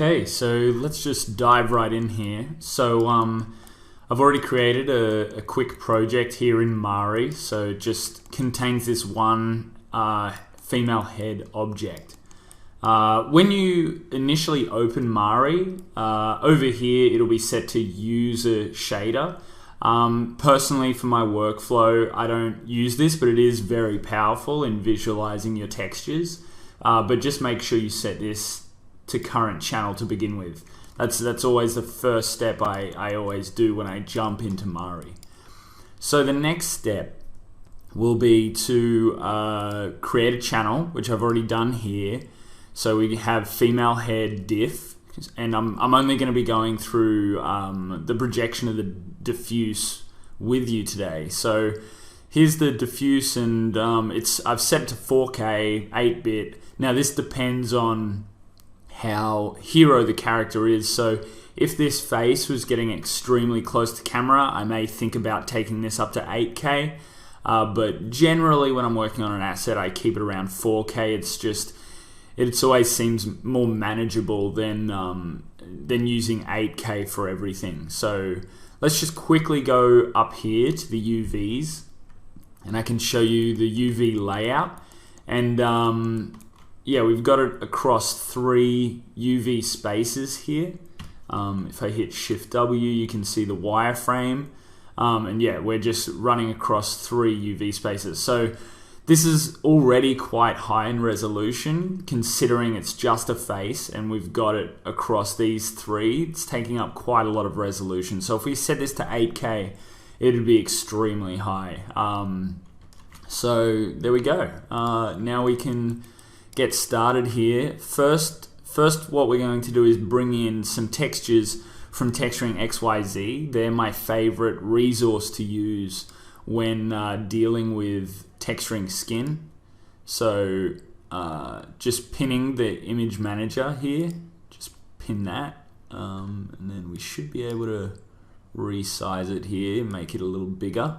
Okay, so let's just dive right in here. So I've already created a quick project here in Mari, so it just contains this one female head object. When you initially open Mari, over here it'll be set to user shader. Personally, for my workflow, I don't use this, but it is very powerful in visualizing your textures. But just make sure you set this to current channel to begin with. That's always the first step I always do when I jump into Mari. So the next step will be to create a channel, which I've already done here. So we have female head diff, and I'm only going to be going through the projection of the diffuse with you today. So here's the diffuse, and I've set to 4K 8-bit. Now this depends on how hero the character is. So if this face was getting extremely close to camera, I may think about taking this up to 8K. But generally, when I'm working on an asset, I keep it around 4K. It always seems more manageable than using 8K for everything. So let's just quickly go up here to the UVs, and I can show you the UV layout. And yeah, we've got it across 3 UV spaces here. If I hit Shift W, you can see the wireframe. And yeah, we're just running across 3 UV spaces. So this is already quite high in resolution, considering it's just a face and we've got it across these 3. It's taking up quite a lot of resolution. So if we set this to 8K, it would be extremely high. So there we go. Now we can get started here. First what we're going to do is bring in some textures from Texturing XYZ. They're my favorite resource to use when dealing with texturing skin. So just pinning the image manager here, just pin that, and then we should be able to resize it here, make it a little bigger.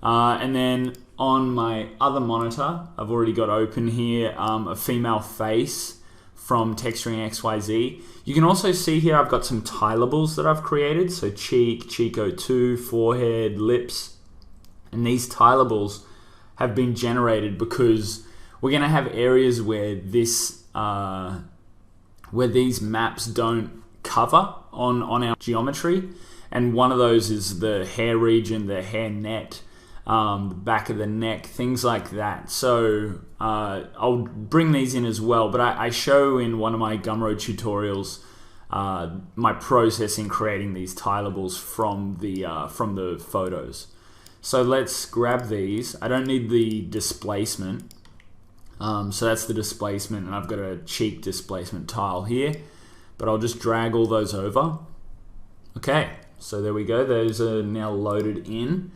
And then on my other monitor, I've already got open here a female face from Texturing XYZ. You can also see here I've got some tilables that I've created. So cheek, cheek-o2, forehead, lips. And these tilables have been generated because we're going to have areas where these maps don't cover on our geometry. And one of those is the hair region, the hair net, the back of the neck, things like that. So I'll bring these in as well, but I show in one of my Gumroad tutorials my process in creating these tilables from the photos. So let's grab these. I don't need the displacement, so that's the displacement, and I've got a cheek displacement tile here, but I'll just drag all those over. Okay, so there we go. Those are now loaded in.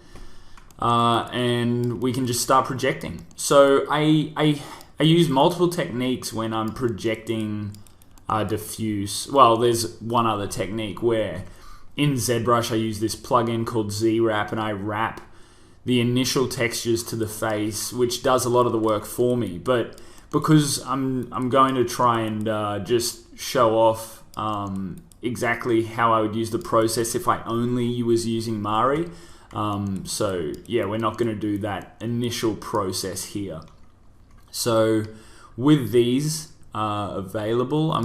And we can just start projecting. So I use multiple techniques when I'm projecting diffuse. Well, there's one other technique where in ZBrush I use this plugin called Z-Wrap, and I wrap the initial textures to the face, which does a lot of the work for me. But because I'm going to try and just show off exactly how I would use the process if I only was using Mari. So yeah, we're not going to do that initial process here. So with these available,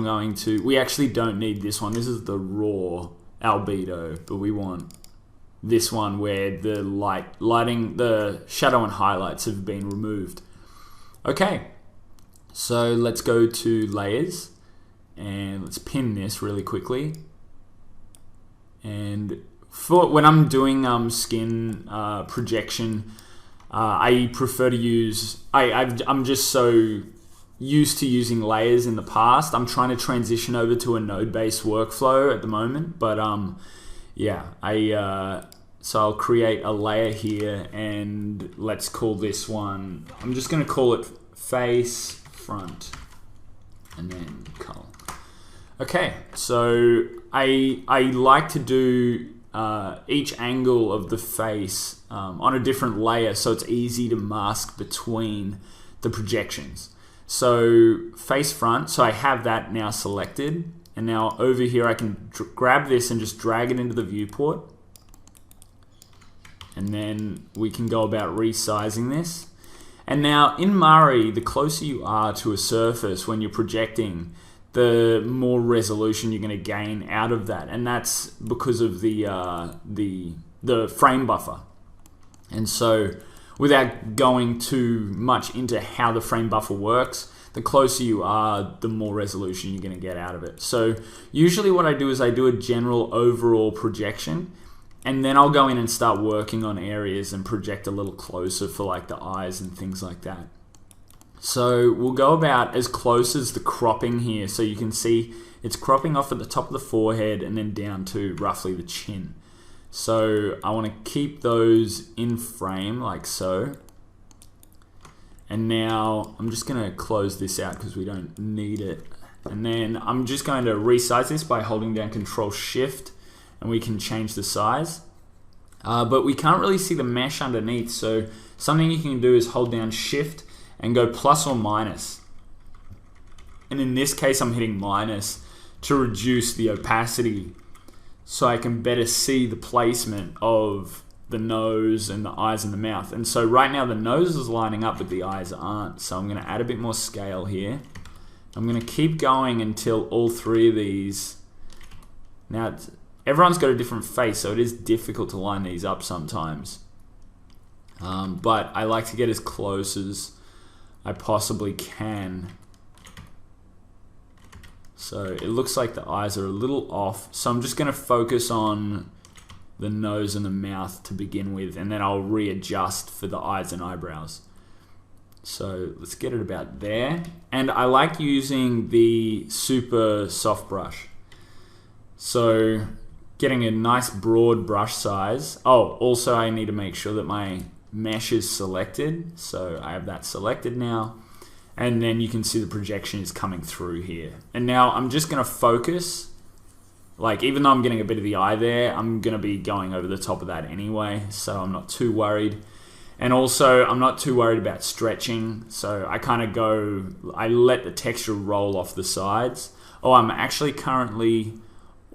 we actually don't need this one. This is the raw albedo, but we want this one where the lighting, the shadow and highlights have been removed. Okay, so let's go to layers and let's pin this really quickly. And for when I'm doing skin projection, I prefer to use, I'm just so used to using layers in the past. I'm trying to transition over to a node-based workflow at the moment, but yeah, so I'll create a layer here, and let's call this one, I'm just going to call it face front, and then color. Okay, so I like to do each angle of the face on a different layer, so it's easy to mask between the projections. So face front, so I have that now selected. And now over here I can grab this and just drag it into the viewport. And then we can go about resizing this. And now in Mari, the closer you are to a surface when you're projecting, the more resolution you're going to gain out of that. And that's because of the frame buffer. And so without going too much into how the frame buffer works, the closer you are, the more resolution you're going to get out of it. So usually what I do is I do a general overall projection, and then I'll go in and start working on areas and project a little closer for like the eyes and things like that. So we'll go about as close as the cropping here. So you can see it's cropping off at the top of the forehead and then down to roughly the chin. So I want to keep those in frame like so. And now I'm just going to close this out because we don't need it. And then I'm just going to resize this by holding down Control Shift, and we can change the size. But we can't really see the mesh underneath, so something you can do is hold down Shift and go plus or minus. And in this case I'm hitting minus to reduce the opacity so I can better see the placement of the nose and the eyes and the mouth. And so right now the nose is lining up but the eyes aren't, so I'm going to add a bit more scale here. I'm going to keep going until all three of these. Now everyone's got a different face, so it is difficult to line these up sometimes, but I like to get as close as I possibly can. So it looks like the eyes are a little off, so I'm just going to focus on the nose and the mouth to begin with, and then I'll readjust for the eyes and eyebrows. So let's get it about there. And I like using the super soft brush, so getting a nice broad brush size. Oh, also I need to make sure that my mesh is selected, so I have that selected now. And then you can see the projection is coming through here. And now I'm just going to focus. Like, even though I'm getting a bit of the eye there, I'm going to be going over the top of that anyway, so I'm not too worried. And also, I'm not too worried about stretching, so I kind of I let the texture roll off the sides. Oh, I'm actually currently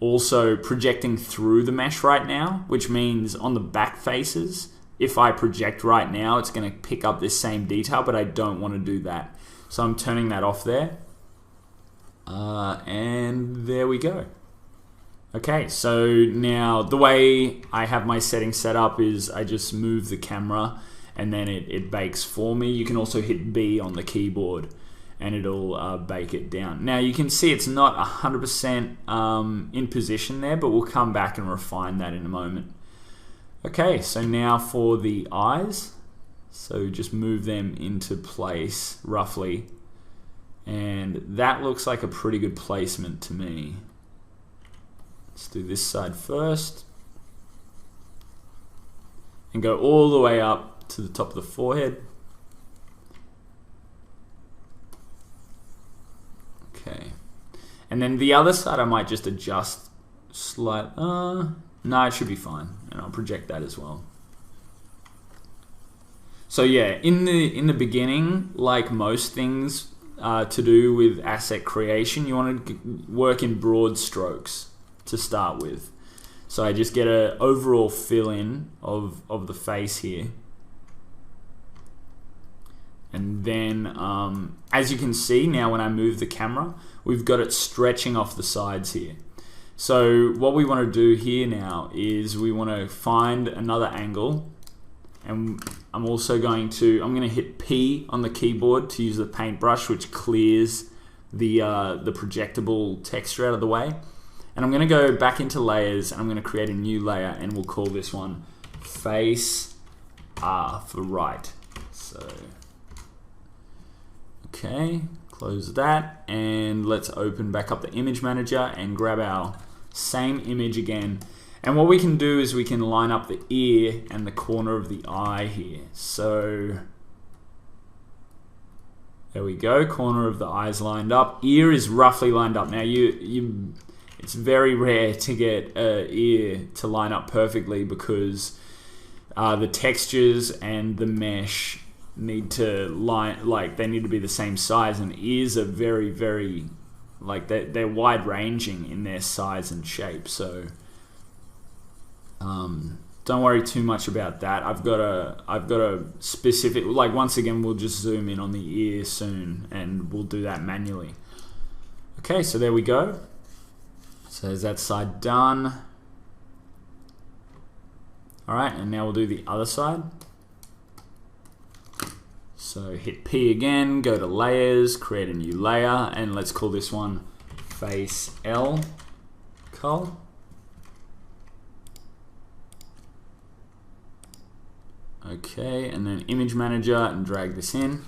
also projecting through the mesh right now, which means on the back faces, if I project right now, it's going to pick up this same detail, but I don't want to do that. So I'm turning that off there. And there we go. Okay, so now the way I have my settings set up is I just move the camera and then it bakes for me. You can also hit B on the keyboard and it'll bake it down. Now you can see it's not 100% in position there, but we'll come back and refine that in a moment. Okay, so now for the eyes. So just move them into place roughly. And that looks like a pretty good placement to me. Let's do this side first. And go all the way up to the top of the forehead. Okay. And then the other side I might just adjust slightly. No, it should be fine. And I'll project that as well. So yeah, in the beginning, like most things to do with asset creation, you want to work in broad strokes to start with. So I just get an overall fill in of the face here. And then as you can see now when I move the camera, we've got it stretching off the sides here. So what we want to do here now is we want to find another angle, and I'm going to hit P on the keyboard to use the paintbrush, which clears the projectable texture out of the way. And I'm going to go back into layers and I'm going to create a new layer, and we'll call this one face R for right. So okay, close that, and let's open back up the image manager and grab our same image again. And what we can do is we can line up the ear and the corner of the eye here. So there we go, corner of the eyes lined up. Ear is roughly lined up. Now it's very rare to get an ear to line up perfectly because the textures and the mesh need to they need to be the same size, and ears are very, very like they're wide ranging in their size and shape. So don't worry too much about that. I've got a specific, like, once again, we'll just zoom in on the ear soon, and we'll do that manually. Okay, so there we go. So there's that side done. All right, and now we'll do the other side. So hit P again, go to layers, create a new layer, and let's call this one face L cull. Okay, and then image manager and drag this in.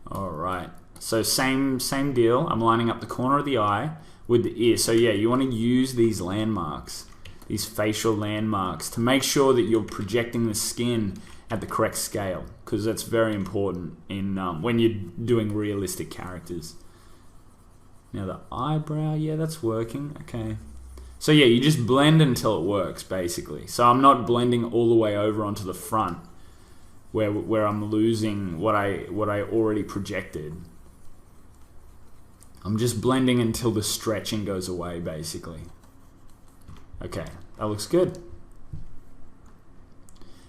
All right, so same deal. I'm lining up the corner of the eye with the ear. So yeah, you want to use these landmarks, these facial landmarks, to make sure that you're projecting the skin at the correct scale, because that's very important in when you're doing realistic characters. Now the eyebrow, yeah, that's working. Okay. So yeah, you just blend until it works, basically. So I'm not blending all the way over onto the front where I'm losing what I already projected. I'm just blending until the stretching goes away, basically. Okay, that looks good.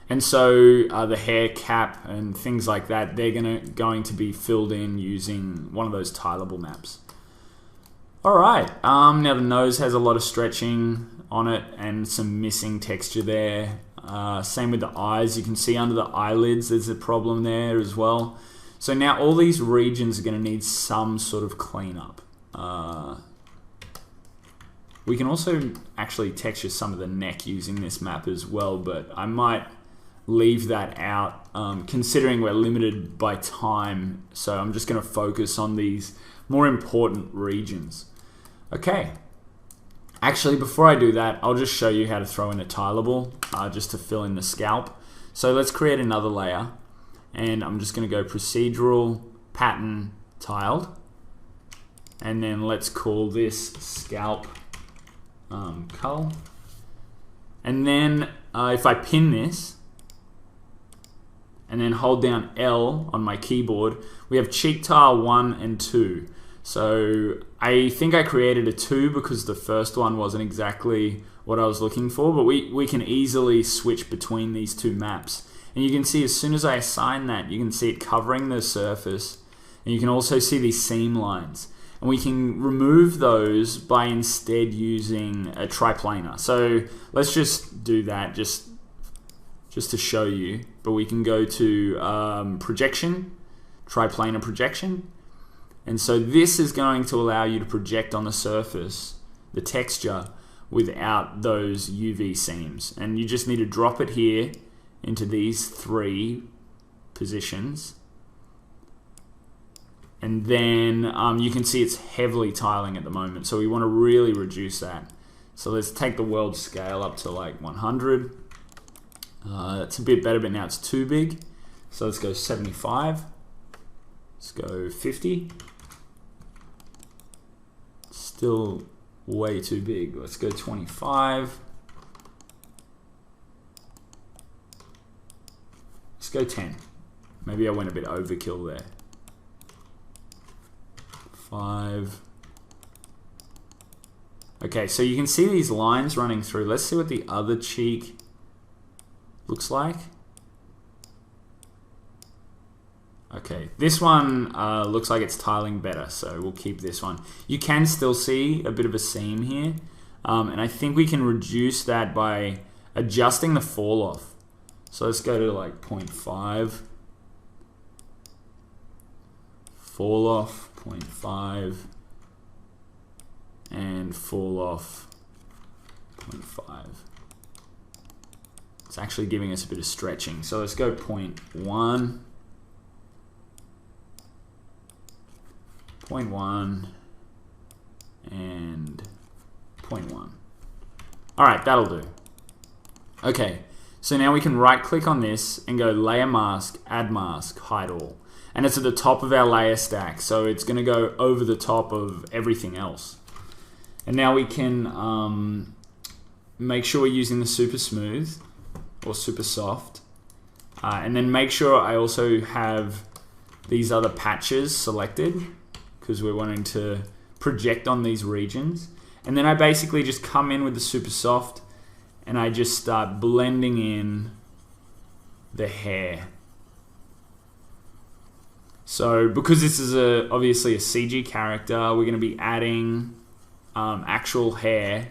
And so the hair cap and things like that, they're going to be filled in using one of those tileable maps. All right, now the nose has a lot of stretching on it and some missing texture there. Same with the eyes. You can see under the eyelids there's a problem there as well. So now all these regions are going to need some sort of cleanup. We can also actually texture some of the neck using this map as well, but I might leave that out considering we're limited by time. So I'm just going to focus on these more important regions. Okay, actually before I do that, I'll just show you how to throw in a tileable just to fill in the scalp. So let's create another layer, and I'm just going to go procedural, pattern, tiled, and then let's call this scalp cull. And then if I pin this and then hold down L on my keyboard, we have cheek tile 1 and 2. So I think I created a 2 because the first one wasn't exactly what I was looking for, but we can easily switch between these two maps. And you can see as soon as I assign that, you can see it covering the surface, and you can also see these seam lines. And we can remove those by instead using a triplanar. So let's just do that just to show you. But we can go to projection, triplanar projection. And so this is going to allow you to project on the surface the texture without those UV seams. And you just need to drop it here into these 3 positions. And then you can see it's heavily tiling at the moment. So we want to really reduce that. So let's take the world scale up to like 100. It's a bit better, but now it's too big. So let's go 75. Let's go 50. Still way too big. Let's go 25. Let's go 10. Maybe I went a bit overkill there. 5. Okay, so you can see these lines running through. Let's see what the other cheek looks like. Okay, this one looks like it's tiling better, so we'll keep this one. You can still see a bit of a seam here, and I think we can reduce that by adjusting the fall off. So let's go to like 0.5. Fall off 0.5, and fall off 0.5. It's actually giving us a bit of stretching. So let's go 0.1. 0.1 and 0.1. All right, that'll do. Okay, so now we can right click on this and go layer mask, add mask, hide all. And it's at the top of our layer stack, so it's going to go over the top of everything else. And now we can make sure we're using the super smooth or super soft, and then make sure I also have these other patches selected. because we're wanting to project on these regions. And then I basically just come in with the super soft and I just start blending in the hair. So because this is obviously a CG character, we're going to be adding actual hair,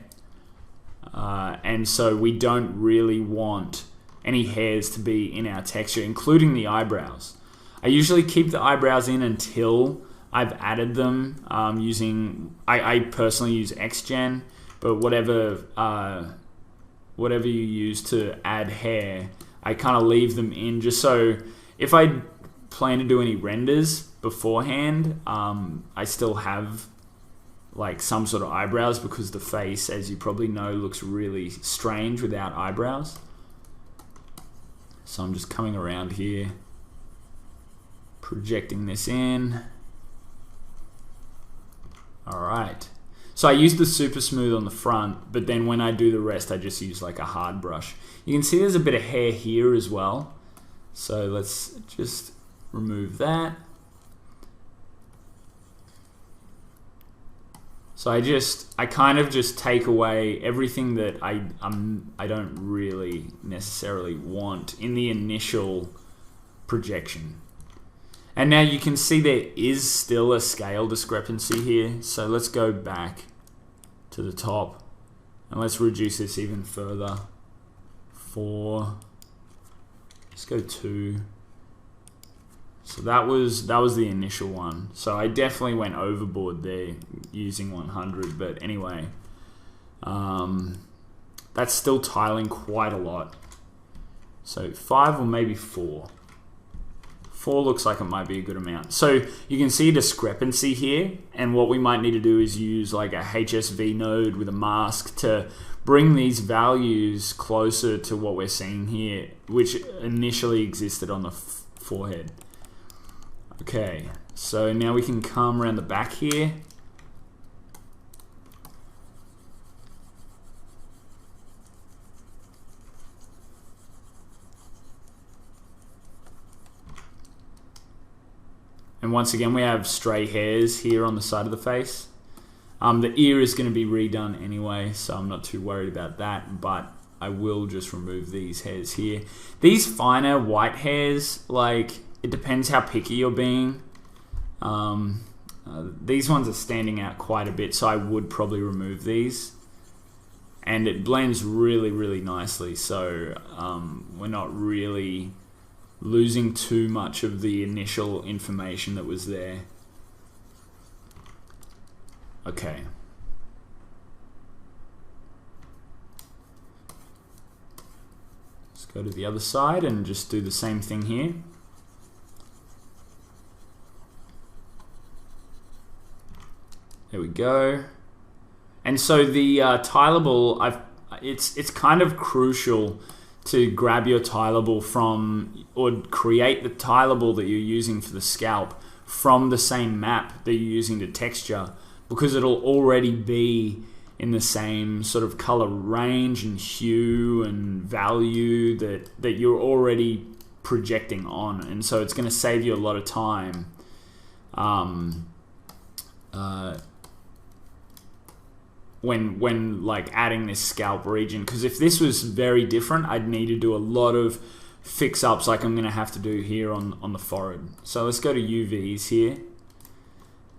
and so we don't really want any hairs to be in our texture, including the eyebrows. I usually keep the eyebrows in until I've added them using, I personally use XGen, but whatever you use to add hair, I kind of leave them in just so if I plan to do any renders beforehand, I still have like some sort of eyebrows, because the face, as you probably know, looks really strange without eyebrows. So I'm just coming around here, projecting this in. Alright, so I use the super smooth on the front, but then when I do the rest I just use like a hard brush. You can see there's a bit of hair here as well, so let's just remove that. So I kind of just take away everything that I don't really necessarily want in the initial projection. And now you can see there is still a scale discrepancy here. So let's go back to the top and let's reduce this even further. 4. Let's go 2. So that was the initial one. So I definitely went overboard there using 100, but anyway, that's still tiling quite a lot. So 5 or maybe 4. 4 looks like it might be a good amount. So you can see a discrepancy here, and what we might need to do is use like a HSV node with a mask to bring these values closer to what we're seeing here, which initially existed on the forehead. Okay, so now we can come around the back here. And once again, we have stray hairs here on the side of the face. The ear is going to be redone anyway, so I'm not too worried about that, but I will just remove these hairs here. These finer white hairs, like, it depends how picky you're being. These ones are standing out quite a bit, so I would probably remove these. And it blends really, really nicely, so we're not really losing too much of the initial information that was there. Okay. Let's go to the other side and just do the same thing here. There we go. And so the tileable, it's kind of crucial to grab your tileable from, or create the tileable that you're using for the scalp from the same map that you're using to texture, because it'll already be in the same sort of color range and hue and value that you're already projecting on, and so it's going to save you a lot of time when like adding this scalp region, because if this was very different, I'd need to do a lot of fix-ups like I'm going to have to do here on the forehead. So let's go to UVs here,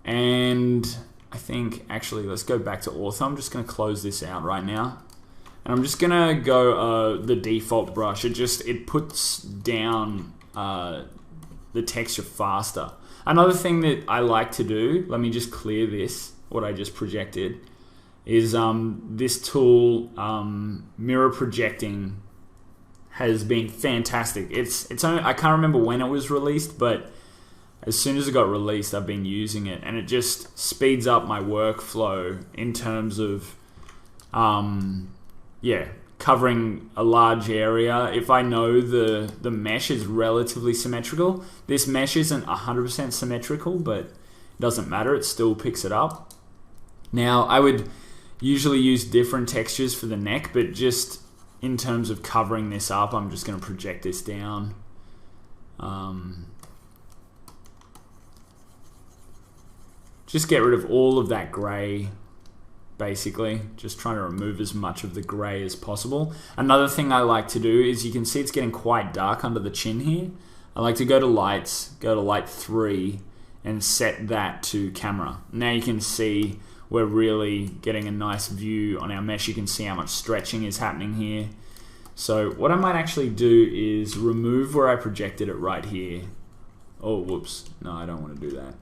and I think actually let's go back to ortho. I'm just going to close this out right now, and I'm just going to go the default brush. It puts down the texture faster. Another thing that I like to do, let me just clear this, what I just projected, is this tool, mirror projecting, has been fantastic. It's only, I can't remember when it was released, but as soon as it got released, I've been using it, and it just speeds up my workflow in terms of yeah, covering a large area. If I know the mesh is relatively symmetrical, this mesh isn't 100% symmetrical, but it doesn't matter, it still picks it up. Now I would usually use different textures for the neck, but just in terms of covering this up, I'm just going to project this down. just get rid of all of that grey, basically. Just trying to remove as much of the grey as possible. Another thing I like to do is, you can see it's getting quite dark under the chin here. I like to go to lights, go to light 3, and set that to camera. Now you can see we're really getting a nice view on our mesh. You can see how much stretching is happening here. So what I might actually do is remove where I projected it right here. Oh, whoops. No, I don't want to do that.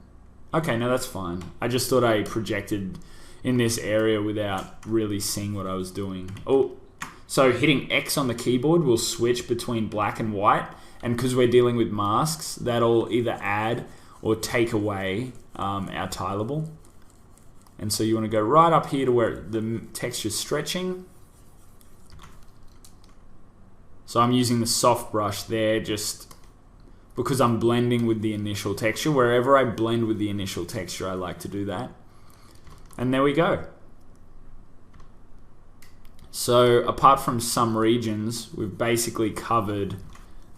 Okay, no, that's fine. I just thought I projected in this area without really seeing what I was doing. Oh, so hitting X on the keyboard will switch between black and white. And because we're dealing with masks, that'll either add or take away our tileable. And so you want to go right up here to where the texture's stretching. So I'm using the soft brush there just because I'm blending with the initial texture. Wherever I blend with the initial texture, I like to do that. And there we go. So apart from some regions, we've basically covered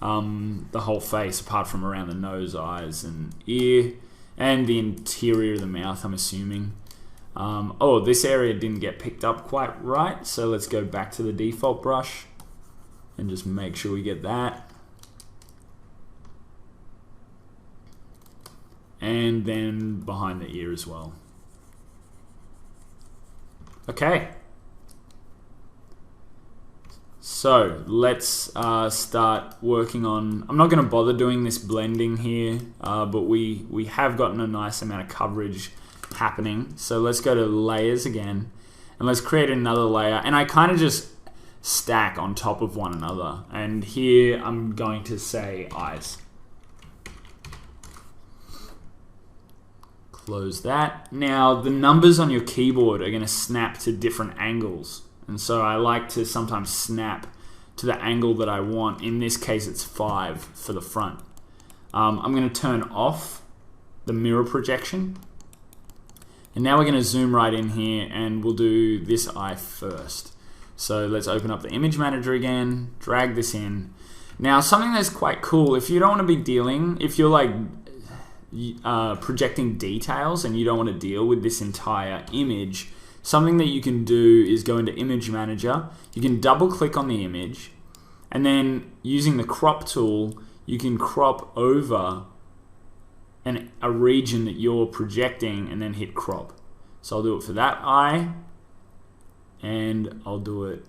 the whole face, apart from around the nose, eyes, and ear, and the interior of the mouth, I'm assuming. Oh, this area didn't get picked up quite right, so let's go back to the default brush and just make sure we get that. And then behind the ear as well. Okay. So let's start working on, I'm not going to bother doing this blending here, but we have gotten a nice amount of coverage happening. So let's go to layers again, and let's create another layer. And I kind of just stack on top of one another. And here I'm going to say eyes. Close that. Now the numbers on your keyboard are going to snap to different angles. And so I like to sometimes snap to the angle that I want. In this case, it's 5 for the front. I'm going to turn off the mirror projection. And now we're going to zoom right in here, and we'll do this eye first. So let's open up the image manager again, drag this in. Now something that's quite cool, if you don't want to be dealing, if you're like projecting details and you don't want to deal with this entire image, something that you can do is go into Image Manager. You can double click on the image, and then using the crop tool, you can crop over a region that you're projecting and then hit crop. So I'll do it for that eye, and I'll do it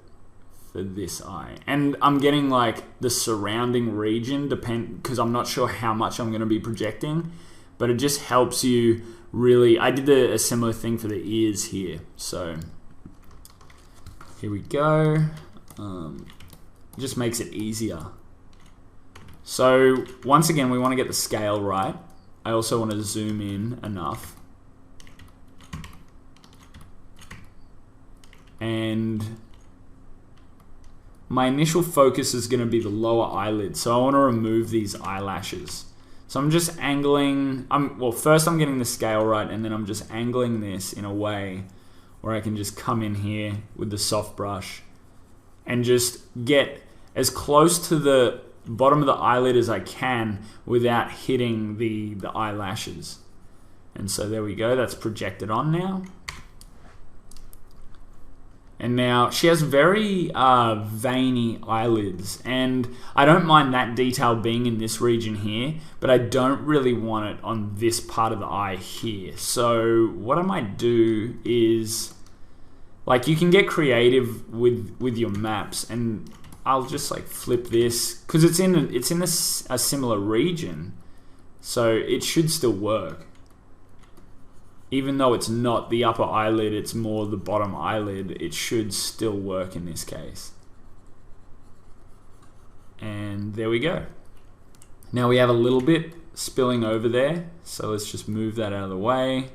for this eye. And I'm getting like the surrounding region, because I'm not sure how much I'm going to be projecting, but it just helps you really. I did a similar thing for the ears here. So here we go. It just makes it easier. So once again, we want to get the scale right. I also want to zoom in enough. And my initial focus is going to be the lower eyelid. So I want to remove these eyelashes. So I'm just angling, well, first I'm getting the scale right, and then I'm just angling this in a way where I can just come in here with the soft brush and just get as close to the bottom of the eyelid as I can without hitting the eyelashes. And so there we go, that's projected on now. And now she has very veiny eyelids, and I don't mind that detail being in this region here, but I don't really want it on this part of the eye here. So what I might do is, like, you can get creative with your maps, and I'll just like flip this because it's in a similar region, so it should still work. Even though it's not the upper eyelid, it's more the bottom eyelid, it should still work in this case. And there we go. Now we have a little bit spilling over there, so let's just move that out of the way,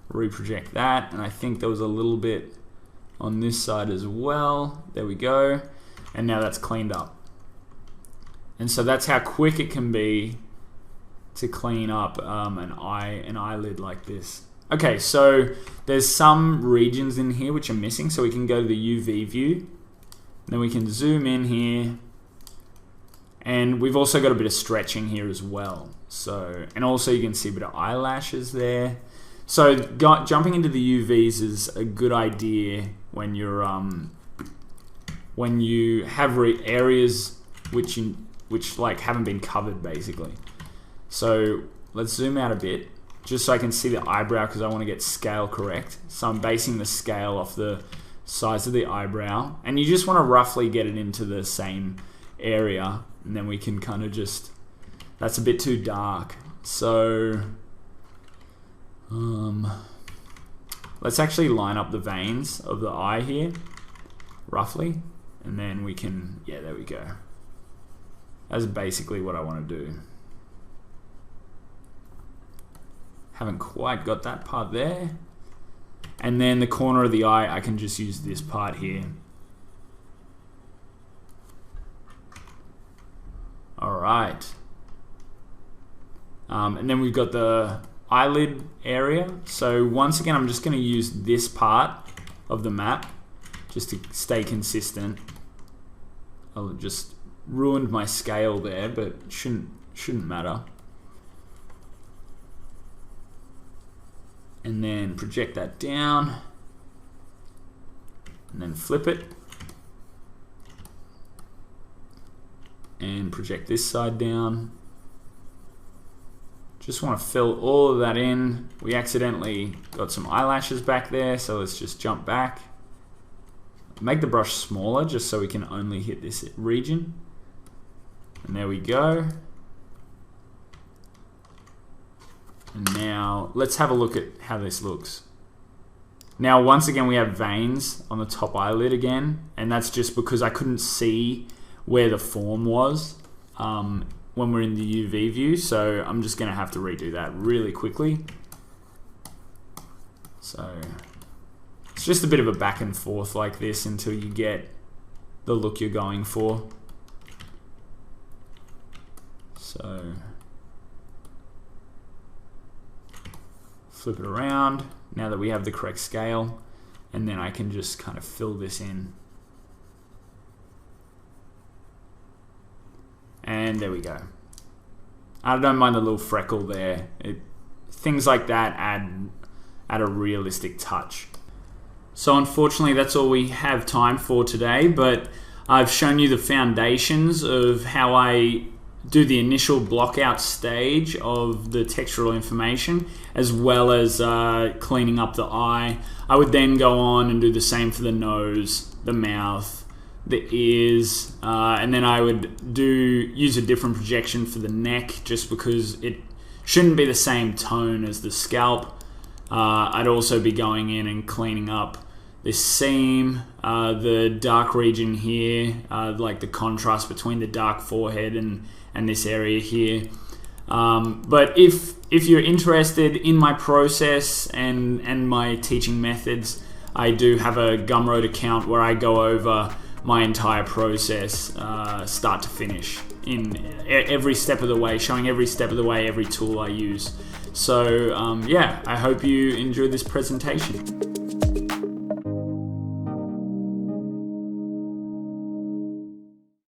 reproject that, and I think there was a little bit on this side as well. There we go. And now that's cleaned up. And so that's how quick it can be to clean up an eyelid like this. Okay, so there's some regions in here which are missing, so we can go to the UV view. Then we can zoom in here, and we've also got a bit of stretching here as well. So, and also you can see a bit of eyelashes there. So jumping into the UVs is a good idea when you're when you have areas which like haven't been covered basically. So let's zoom out a bit just so I can see the eyebrow because I want to get scale correct. So I'm basing the scale off the size of the eyebrow, and you just want to roughly get it into the same area, and then we can kind of just, that's a bit too dark. So let's actually line up the veins of the eye here roughly, and then we can, yeah, there we go. That's basically what I want to do. Haven't quite got that part there. And then the corner of the eye, I can just use this part here. All right. And then we've got the eyelid area. So once again, I'm just going to use this part of the map just to stay consistent. I just ruined my scale there, but shouldn't matter. And then project that down, and then flip it, and project this side down. Just want to fill all of that in. We accidentally got some eyelashes back there, so let's just jump back. Make the brush smaller just so we can only hit this region. And there we go. And now let's have a look at how this looks. Now once again we have veins on the top eyelid again, and that's just because I couldn't see where the form was when we're in the UV view, so I'm just gonna have to redo that really quickly. So it's just a bit of a back and forth like this until you get the look you're going for. So flip it around now that we have the correct scale, and then I can just kind of fill this in. And there we go. I don't mind the little freckle there. Things like that add a realistic touch. So unfortunately that's all we have time for today, but I've shown you the foundations of how I do the initial block out stage of the textural information, as well as cleaning up the eye. I would then go on and do the same for the nose, the mouth, the ears, and then I would use a different projection for the neck just because it shouldn't be the same tone as the scalp. I'd also be going in and cleaning up this seam, the dark region here, like the contrast between the dark forehead and this area here. But if you're interested in my process and my teaching methods, I do have a Gumroad account where I go over my entire process, start to finish, in every step of the way, showing every step of the way, every tool I use. So yeah, I hope you enjoyed this presentation.